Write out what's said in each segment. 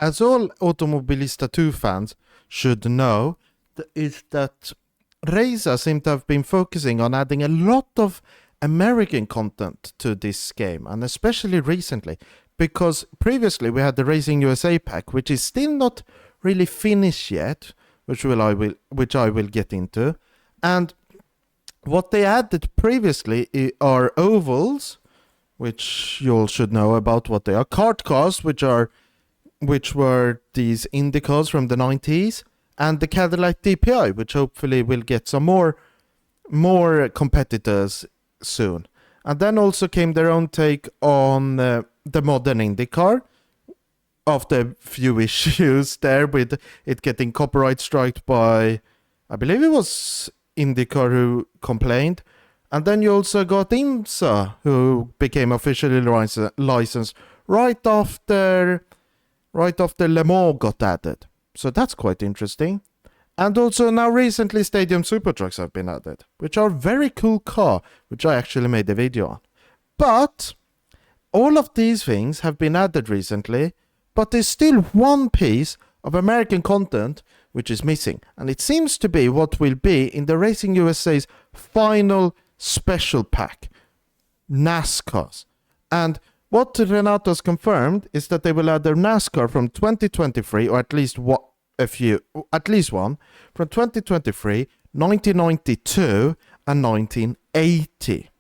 as all Automobilista 2 fans should know, is that Razer seem to have been focusing on adding a lot of American content to this game, and especially recently, because previously we had the Racing USA pack, which is still not really finished yet, which I will get into. And what they added previously are ovals, which you all should know about what they are. Kart cars, which were these Indy cars from the 90s, and the Cadillac DPI, which hopefully will get some more competitors soon. And then also came their own take on the modern Indy car, after a few issues there with it getting copyright striked by, I believe it was IndyCar who complained. And then you also got IMSA, who became officially licensed right after Le Mans got added. So that's quite interesting. And also now recently Stadium Super Trucks have been added, which are very cool car, which I actually made a video on. But all of these things have been added recently, but there's still one piece of American content which is missing. And it seems to be what will be in the Racing USA's final special pack, NASCARs. And what Renato's confirmed is that they will add their NASCAR from 2023, or at least one from 2023, 1992 and 1980,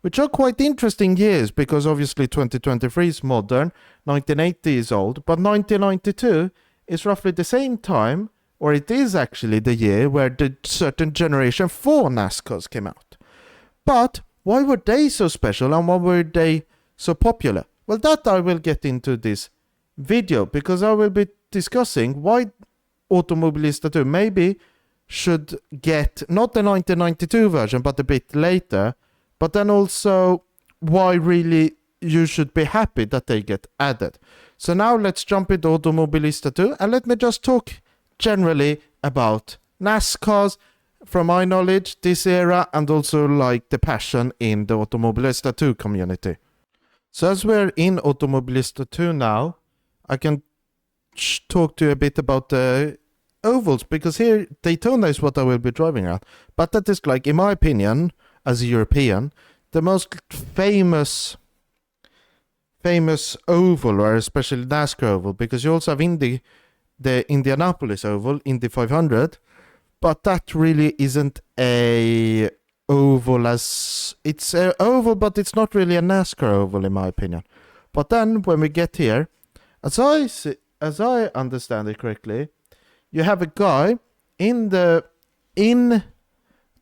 which are quite interesting years, because obviously 2023 is modern, 1980 is old, but 1992 is roughly the same time, or it is actually the year where the certain Generation 4 NASCARs came out. But why were they so special and why were they so popular? Well, that I will get into this video, because I will be discussing why Automobilista 2 maybe should get not the 1992 version but a bit later, but then also why really you should be happy that they get added. So now let's jump into Automobilista 2, and let me just talk generally about NASCARs from my knowledge, this era, and also like the passion in the Automobilista 2 community. So as we're in Automobilista 2 now, I can talk to you a bit about the ovals, because here Daytona is what I will be driving around. But that is, like, in my opinion, as a European, the most famous oval, or especially NASCAR oval, because you also have the Indianapolis oval, Indy 500, but that really isn't a oval as it's an oval, but it's not really a NASCAR oval in my opinion. But then when we get here, as I understand it correctly, you have a guy in the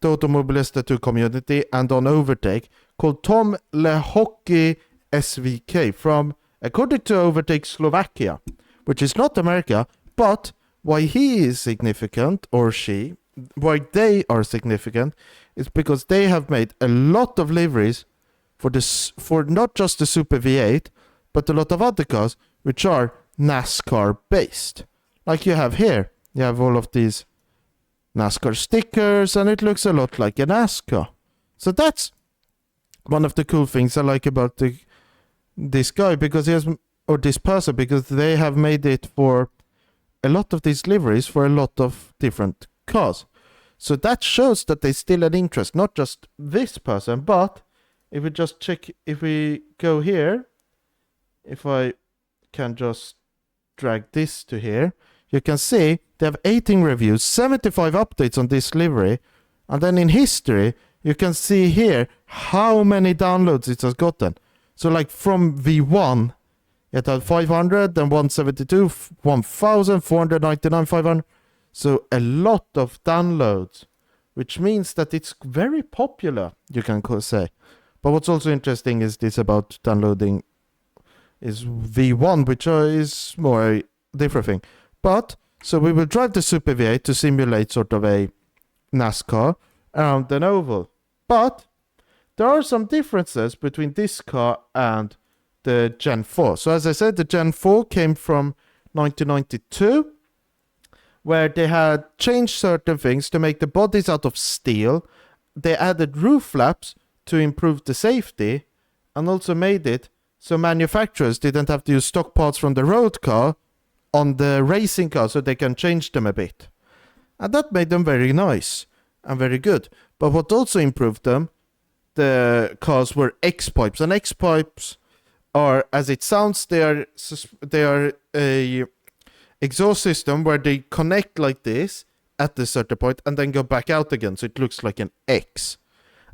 Automobilista 2 community and on Overtake called Tom Lehocky SVK from, according to Overtake, Slovakia, which is not America. But why he is significant, or she, why they are significant, is because they have made a lot of liveries for not just the Super V8, but a lot of other cars which are NASCAR based. Like you have here, you have all of these NASCAR stickers, and it looks a lot like a NASCAR. So that's one of the cool things I like about this guy, because he has, or this person, because they have made it for a lot of these liveries for a lot of different cars. So that shows that there's still an interest, not just this person, but if we just check, if we go here, if I can just drag this to here, you can see they have 18 reviews, 75 updates on this livery, and then in history, you can see here how many downloads it has gotten. So like from V1, it had 500, then 172, 1,000, 499, 500. So a lot of downloads, which means that it's very popular, you can say. But what's also interesting is this about downloading is V1, which is more a different thing. But, so we will drive the Super V8 to simulate sort of a NASCAR around an oval. But there are some differences between this car and the Gen 4. So as I said, the Gen 4 came from 1992, where they had changed certain things to make the bodies out of steel. They added roof flaps to improve the safety, and also made it so manufacturers didn't have to use stock parts from the road car on the racing cars so they can change them a bit. And that made them very nice and very good. But what also improved them, the cars, were X-pipes. And X-pipes are, as it sounds, they are a exhaust system where they connect like this at a certain point and then go back out again, so it looks like an X.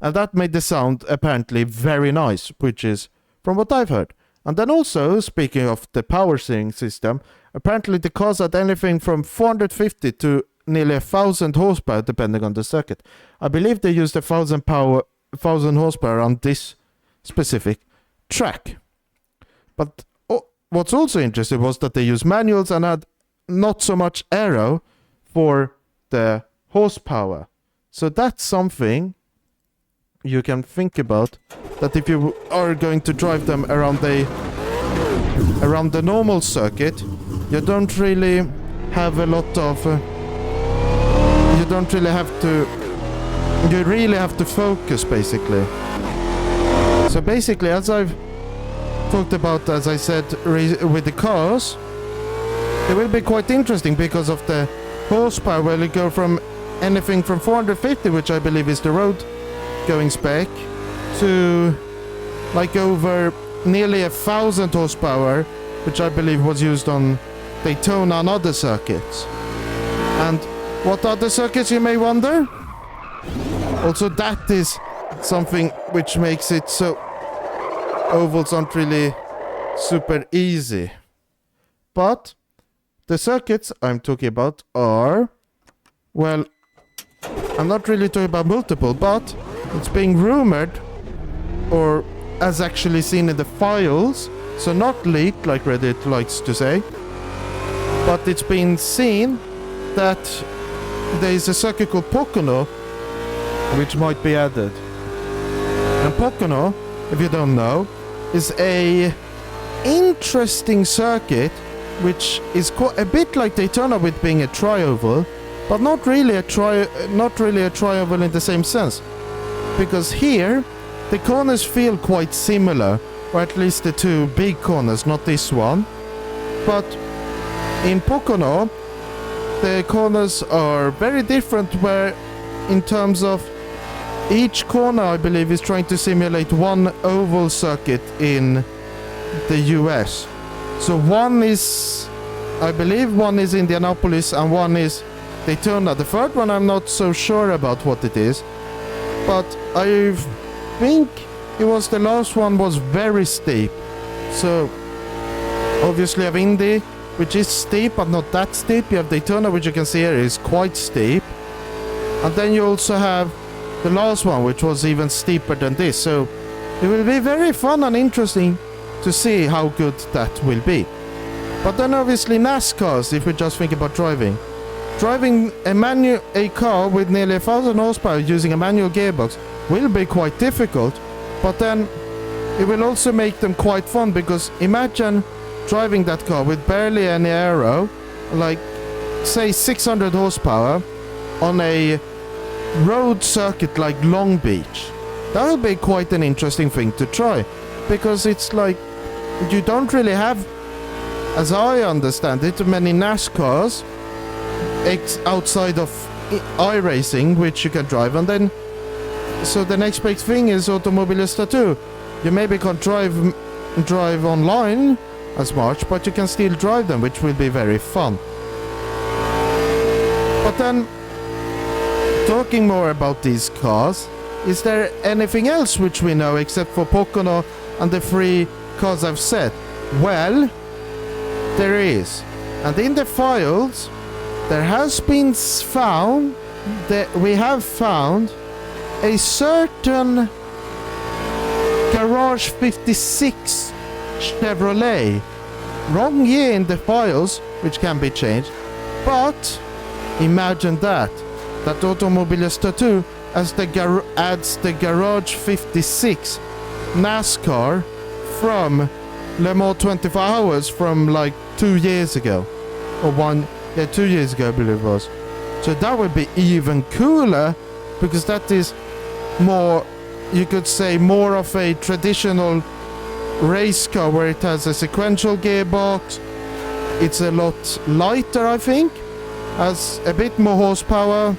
And that made the sound apparently very nice, which is from what I've heard. And then also, speaking of the power steering system, apparently the cars had anything from 450 to nearly 1,000 horsepower depending on the circuit. I believe they used 1,000 horsepower on this specific track. But what's also interesting was that they used manuals and had not so much aero for the horsepower. So that's something you can think about, that if you are going to drive them around the normal circuit, you don't really have a lot of you really have to focus, basically. So basically, as I've talked about, as I said, with the cars, it will be quite interesting because of the horsepower. Will it go from anything from 450, which I believe is the road going spec, to like over nearly 1,000 horsepower, which I believe was used on Daytona and other circuits. And what other circuits, you may wonder? Also, that is something which makes it so ovals aren't really super easy. But the circuits I'm talking about are, well, I'm not really talking about multiple, but it's being rumored, or as actually seen in the files, so not leaked like Reddit likes to say, but it's been seen that there is a circuit called Pocono which might be added. And Pocono, if you don't know, is a interesting circuit which is a bit like Daytona with being a tri-oval, but not really a tri-oval in the same sense. Because here, the corners feel quite similar, or at least the two big corners, not this one. But in Pocono, the corners are very different, where in terms of each corner, I believe, is trying to simulate one oval circuit in the US. So one is, I believe one is Indianapolis and one is Daytona. The third one I'm not so sure about what it is, but I think it was the last one was very steep. So obviously you have Indy, which is steep but not that steep. You have Daytona, which you can see here is quite steep. And then you also have the last one, which was even steeper than this. So it will be very fun and interesting to see how good that will be. But then obviously Nascars, if we just think about driving a car with nearly 1,000 horsepower using a manual gearbox will be quite difficult, but then it will also make them quite fun, because imagine driving that car with barely any aero, like say 600 horsepower on a road circuit like Long Beach. That would be quite an interesting thing to try, because it's like you don't really have, as I understand it, many NASCARs outside of iRacing which you can drive. And then so the next big thing is Automobilista 2. You maybe can't drive online as much, but you can still drive them, which will be very fun. But then, talking more about these cars, is there anything else which we know except for Pocono and the three cars I've said? Well, there is. And in the files, there has been found that we have found a certain Garage 56 Chevrolet. Wrong year in the files, which can be changed. But imagine that Automobilista 2 adds the Garage 56 NASCAR from Le Mans 24 Hours from like 2 years ago. Or 2 years ago I believe it was. So that would be even cooler, because that is more, you could say, more of a traditional race car where it has a sequential gearbox, it's a lot lighter, I think, has a bit more horsepower,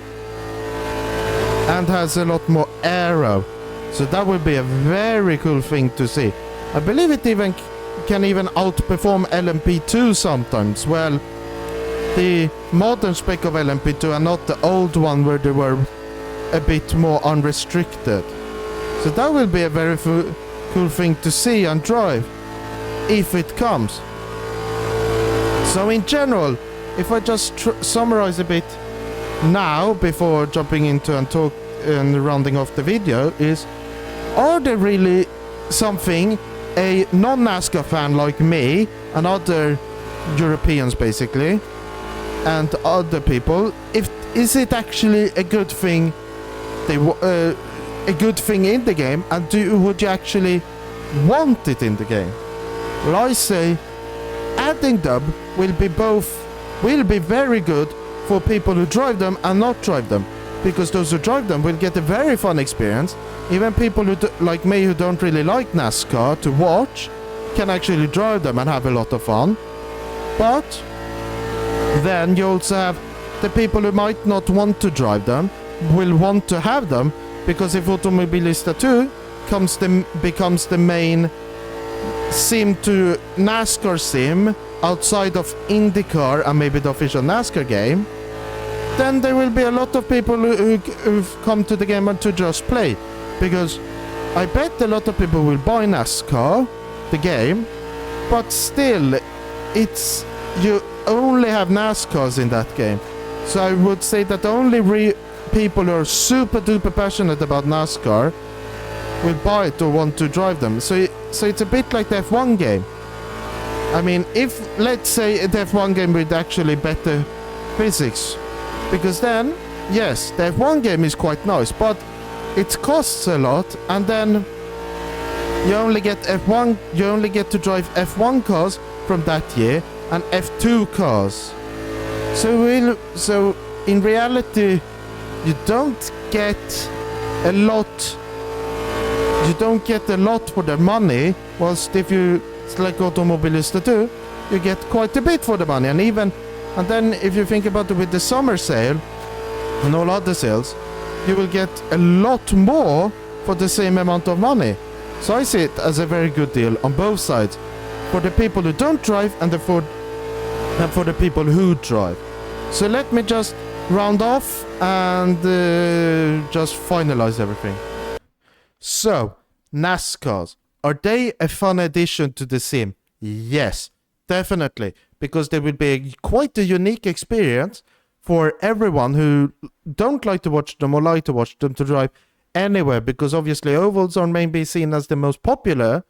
and has a lot more aero. So that would be a very cool thing to see. I believe it even can even outperform LMP2 sometimes. Well, the modern spec of LMP2 and not the old one where they were a bit more unrestricted. So that will be a very cool thing to see and drive, if it comes. So in general, if I just summarize a bit now before jumping into and talk and rounding off the video, is, are there really something a non-NASCAR fan like me and other Europeans basically and other people, is it actually a good thing a good thing in the game, and would you actually want it in the game? Well, I say adding them will be very good for people who drive them and not drive them, because those who drive them will get a very fun experience. Even people who like me, who don't really like NASCAR to watch, can actually drive them and have a lot of fun. But then you also have the people who might not want to drive them will want to have them, because if Automobilista 2 becomes the main sim to NASCAR sim outside of IndyCar and maybe the official NASCAR game, then there will be a lot of people who've come to the game and to just play. Because I bet a lot of people will buy NASCAR, the game, but still, you only have NASCARs in that game. So I would say that only people who are super duper passionate about NASCAR will buy it or want to drive them. So it's a bit like the F1 game. I mean, if, let's say, the F1 game with actually better physics, because then, yes, the F1 game is quite nice, but it costs a lot, and then you only get to drive F1 cars from that year and F2 cars. So in reality, you don't get a lot. You don't get a lot for the money. Whilst if it's like Automobilista 2, you get quite a bit for the money, and then if you think about it with the summer sale and all other sales, you will get a lot more for the same amount of money. So I see it as a very good deal on both sides, for the people who don't drive and for the people who drive. So let me just round off and just finalize everything. So, NASCARs, are they a fun addition to the sim? Yes, definitely, because they will be quite a unique experience for everyone who don't like to watch them or like to watch them to drive anywhere, because obviously ovals are maybe seen as the most popular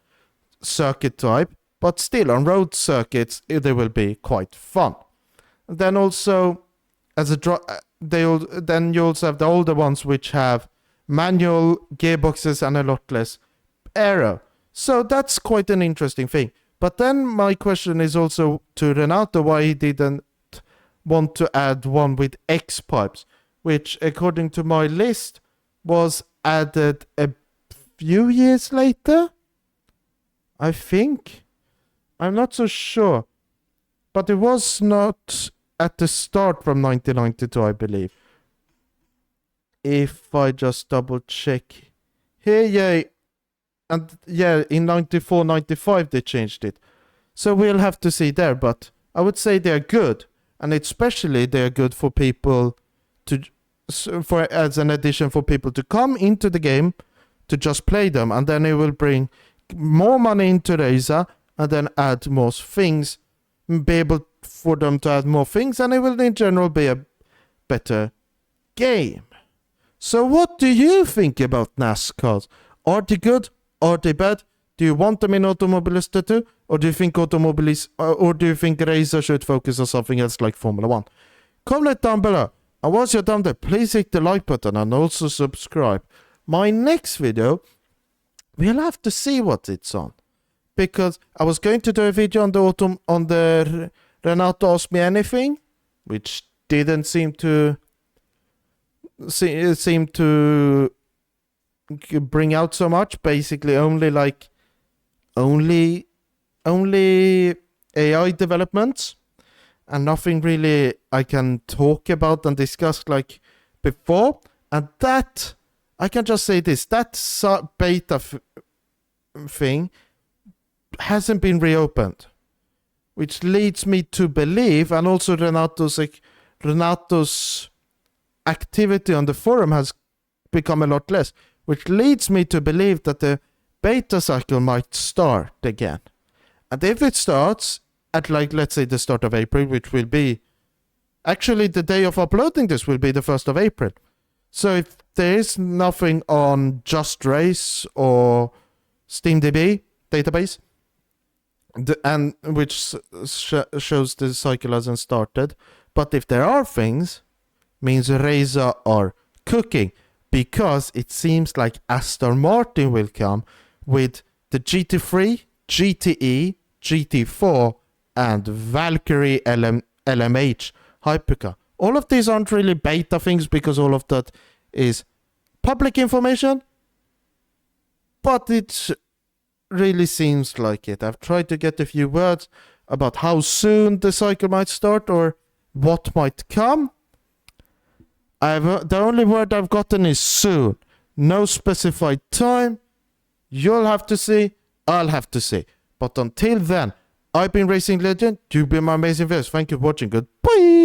circuit type, but still on road circuits they will be quite fun. Then also, then you also have the older ones which have manual gearboxes and a lot less aero. So that's quite an interesting thing. But then my question is also to Renato, why he didn't want to add one with X pipes, which according to my list was added a few years later, I think. I'm not so sure, but it was not at the start from 1992, I believe. If I just double check here, yeah, and yeah, in 94, 95 they changed it. So we'll have to see there, but I would say they're good, and especially they're good for people as an addition for people to come into the game to just play them, and then it will bring more money into Razer and then add more things, be able for them to add more things, and it will in general be a better game. So what do you think about NASCARs? Are they good? Are they bad? Do you want them in Automobilista 2? Or do you think Razer should focus on something else like Formula 1? Comment down below. And once you're done there, please hit the like button and also subscribe. My next video, we'll have to see what it's on. Because I was going to do a video on the Renato Ask Me Anything, which didn't seem to bring out so much. Basically only AI developments. and nothing really I can talk about and discuss like before. And that, I can just say this, that beta thing hasn't been reopened, which leads me to believe, and also Renato's activity on the forum has become a lot less, which leads me to believe that the beta cycle might start again. And if it starts at, like, let's say the start of April, which will be, actually the day of uploading this will be the 1st of April. So if there is nothing on Just Race or SteamDB database, and which shows the cycle hasn't started, but if there are things, means Razer are cooking, because it seems like Aston Martin will come with the GT3, GTE, GT4, and Valkyrie LMH Hypercar. All of these aren't really beta things because all of that is public information, but it really seems like it. I've tried to get a few words about how soon the cycle might start or what might come. The only word I've gotten is soon. No specified time. You'll have to see. I'll have to see. But until then, I've been Racing Legend. You've been my amazing viewers. Thank you for watching. Goodbye.